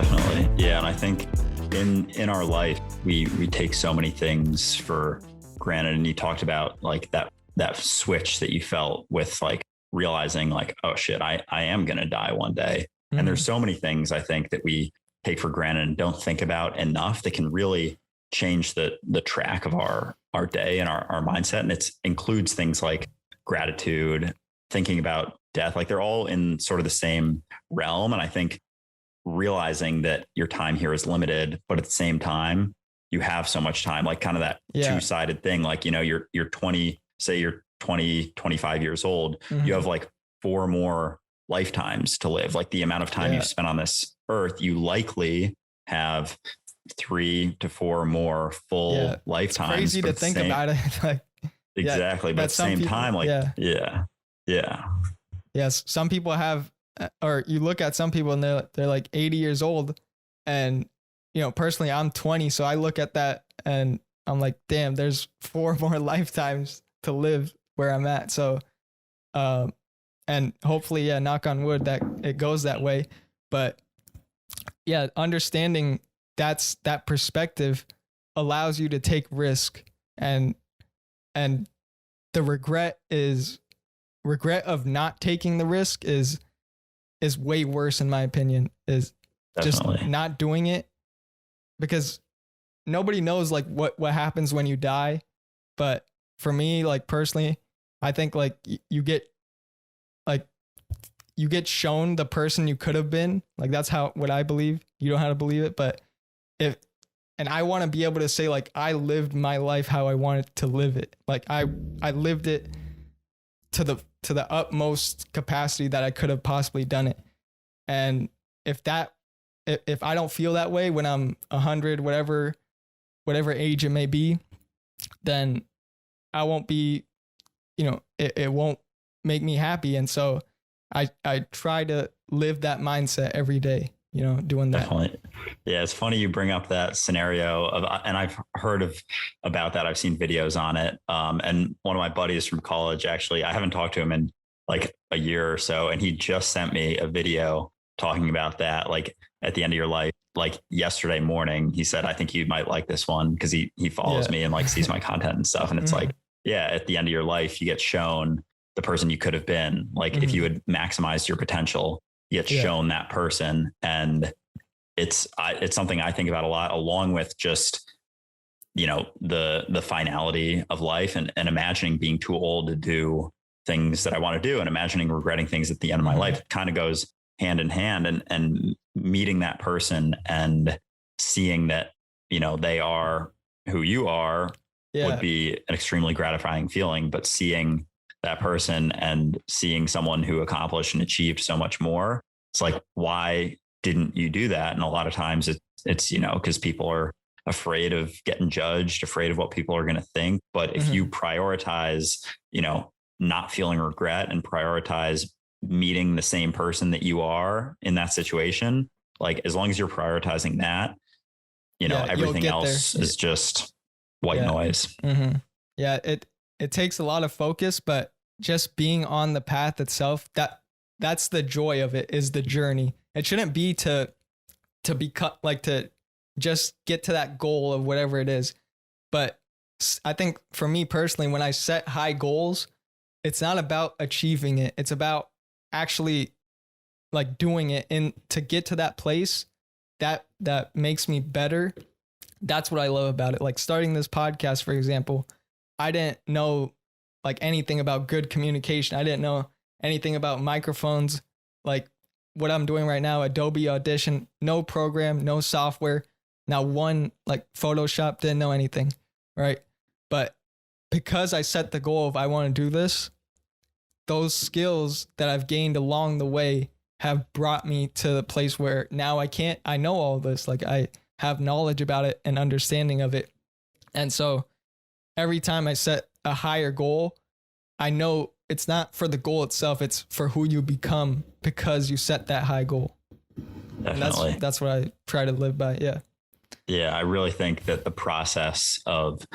Definitely. Yeah. And I think in our life, we take so many things for granted. And you talked about like that switch that you felt with like realizing like, oh shit, I am going to die one day. Mm-hmm. And there's so many things I think that we take for granted and don't think about enough that can really change the track of our day and our mindset. And it includes things like gratitude, thinking about death, like they're all in sort of the same realm. And I think realizing that your time here is limited, but at the same time, you have so much time, like kind of that two-sided thing. Like, you know, you're 20, say you're 20, 25 years old, Mm-hmm. you have like 4 more lifetimes to live. Like the amount of time you've spent on this earth, you likely have 3 to 4 more full lifetimes. It's crazy to think about it. Like, exactly. But at the same time, like, Yes. Some people have, or you look at some people and they're like 80 years old. And, you know, personally, I'm 20. So I look at that and I'm like, damn, there's 4 more lifetimes to live where I'm at. So, and hopefully, knock on wood, that it goes that way. But yeah, understanding that perspective allows you to take risk, and the regret of not taking the risk is way worse, in my opinion, is Definitely. just not doing it, because nobody knows like what happens when you die. But for me, like personally, I think like you get shown the person you could have been. Like that's what I believe. You don't have to believe it, but and I want to be able to say like I lived my life how I wanted to live it. Like I lived it to the utmost capacity that I could have possibly done it. And if I don't feel that way when I'm 100, whatever age it may be, then I won't be, you know, it won't make me happy. And so I try to live that mindset every day, you know, doing that. Definitely. Yeah. It's funny you bring up that scenario and I've heard about that. I've seen videos on it. And one of my buddies from college, actually, I haven't talked to him in like a year or so. And he just sent me a video talking about that. Like at the end of your life, like yesterday morning, he said, I think you might like this one, because he follows me and like sees my content and stuff. And it's like, yeah, at the end of your life, you get shown the person you could have been. Like if you had maximized your potential, you get shown that person. And it's something I think about a lot, along with just, you know, the finality of life and imagining being too old to do things that I want to do, and imagining regretting things at the end of my life. It kind of goes hand in hand, and meeting that person and seeing that, you know, they are who you are would be an extremely gratifying feeling. But seeing that person and seeing someone who accomplished and achieved so much more, it's like, why didn't you do that? And a lot of times it's, you know, because people are afraid of getting judged, afraid of what people are going to think. But if you prioritize, you know, not feeling regret and prioritize meeting the same person that you are in that situation, like as long as you're prioritizing that, you know, everything else is just white noise. Yeah. It takes a lot of focus, but just being on the path itself, that's the joy of it, is the journey. It shouldn't be to be cut, like to just get to that goal of whatever it is. But I think for me personally, when I set high goals, it's not about achieving it. It's about actually like doing it, and to get to that place that makes me better. That's what I love about it. Like starting this podcast, for example, I didn't know like anything about good communication. I didn't know anything about microphones, like what I'm doing right now, Adobe Audition, no program, no software. Now one, like Photoshop, didn't know anything, right? But because I set the goal of I want to do this, those skills that I've gained along the way have brought me to the place where now I know all this. Like I have knowledge about it and understanding of it. And so every time I set a higher goal, I know it's not for the goal itself, it's for who you become because you set that high goal. Definitely. And that's what I try to live by. Yeah. Yeah. I really think that the process of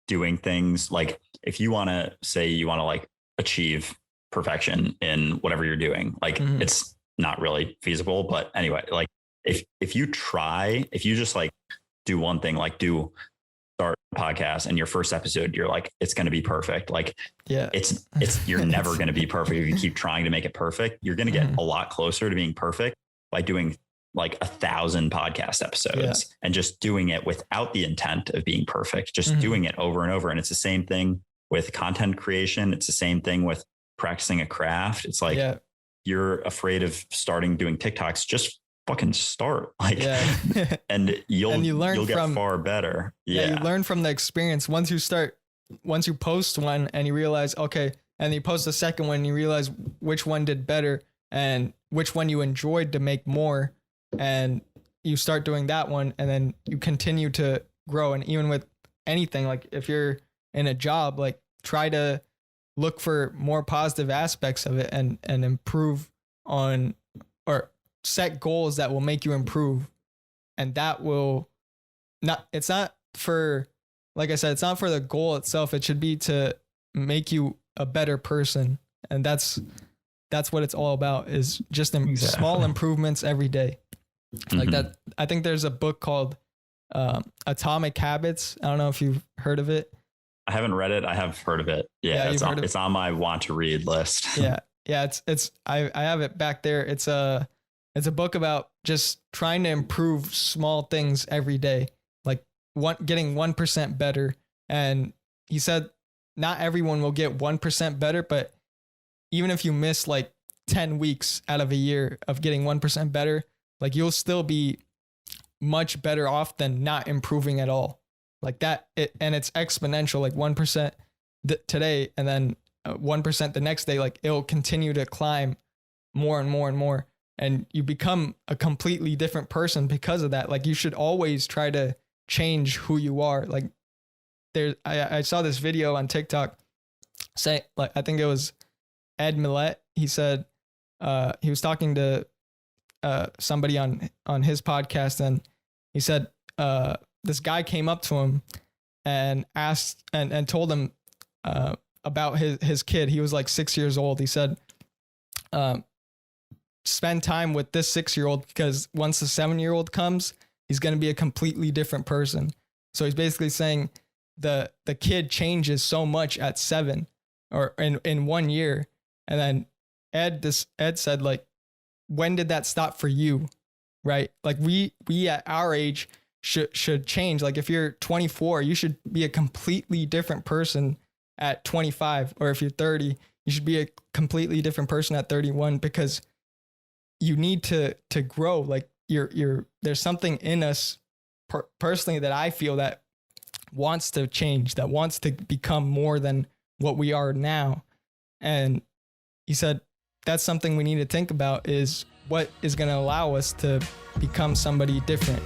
doing things, like if you want to say you want to like achieve perfection in whatever you're doing, like it's not really feasible, but anyway, like if you just like do one thing, like start a podcast and your first episode, you're like, it's going to be perfect. Like, yeah, it's you're never going to be perfect. If you keep trying to make it perfect, you're going to get a lot closer to being perfect by doing like 1,000 podcast episodes and just doing it without the intent of being perfect, just doing it over and over. And it's the same thing with content creation. It's the same thing with practicing a craft. It's like, you're afraid of starting doing TikToks, just fucking start, like, and you'll get far better. Yeah. You learn from the experience. Once you post one and you realize, okay, and you post the second one, you realize which one did better and which one you enjoyed to make more. And you start doing that one, and then you continue to grow. And even with anything, like if you're in a job, like try to look for more positive aspects of it and improve on, or set goals that will make you improve. And that will it's not for, like I said, it's not for the goal itself. It should be to make you a better person. And that's what it's all about, is just small improvements every day. Like that. I think there's a book called Atomic Habits. I don't know if you've heard of it. I haven't read it. I have heard of it. Yeah, it's on my want to read list. Yeah. I have it back there. It's a book about just trying to improve small things every day, like getting 1% better. And he said not everyone will get 1% better, but even if you miss like 10 weeks out of a year of getting 1% better, like you'll still be much better off than not improving at all. Like that, and it's exponential, like 1% today, and then 1% the next day. Like it'll continue to climb more and more and more, and you become a completely different person because of that. Like you should always try to change who you are. Like I saw this video on TikTok saying, like, I think it was Ed Millett. He said he was talking to somebody on his podcast, and he said this guy came up to him and asked and told him about his kid. He was like 6 years old. He said, spend time with this 6-year-old, because once the 7-year-old comes, he's going to be a completely different person. So he's basically saying the kid changes so much at 7 or in 1 year. And then Ed said, like, when did that stop for you? Right? Like we at our age should change. Like if you're 24, you should be a completely different person at 25, or if you're 30, you should be a completely different person at 31, because you need to grow. Like there's something in us personally that I feel that wants to change, that wants to become more than what we are now. And he said that's something we need to think about, is what is going to allow us to become somebody different.